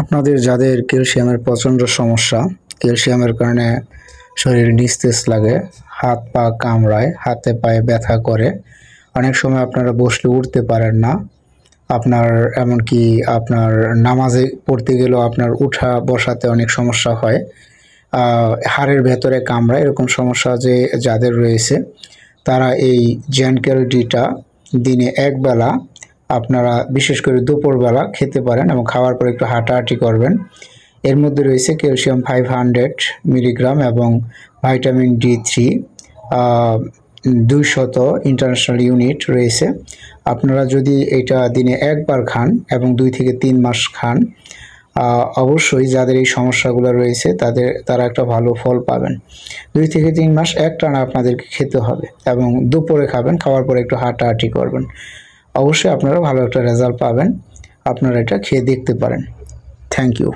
আপনাদের যাদের ক্যালসিয়ামের প্রচণ্ড সমস্যা, ক্যালসিয়ামের কারণে শরীর নিস্তেজ লাগে, হাত পা কামড়ায়, হাতে পায়ে ব্যথা করে, অনেক সময় আপনারা বসলে উঠতে পারেন না, আপনার এমনকি আপনার নামাজে পড়তে গেলেও আপনার উঠা বসাতে অনেক সমস্যা হয়, হাড়ের ভেতরে কামড়ায়, এরকম সমস্যা যাদের রয়েছে তারা এই জেনকেল ডিটা দিনে একবেলা আপনারা বিশেষ করে দুপুরবেলা খেতে পারেন এবং খাওয়ার পর একটু হাঁটাহাঁটি করবেন। এর মধ্যে রয়েছে ক্যালসিয়াম 500 মিলিগ্রাম এবং ভিটামিন D3 200 ইন্টারন্যাশনাল ইউনিট রয়েছে। আপনারা যদি এটা দিনে একবার খান এবং 2 থেকে 3 মাস খান, অবশ্যই যাদের এই সমস্যাগুলো রয়েছে তারা একটা ভালো ফল পাবেন। 2 থেকে 3 মাস একটানা আপনাদেরকে খেতে হবে এবং দুপুরে খাবেন, খাওয়ার পরে একটু হাঁটাহাঁটি করবেন। অবশ্যই আপনারা ভালো একটা রেজাল্ট পাবেন। আপনারা এটা খেয়ে দেখতে পারেন। Thank you.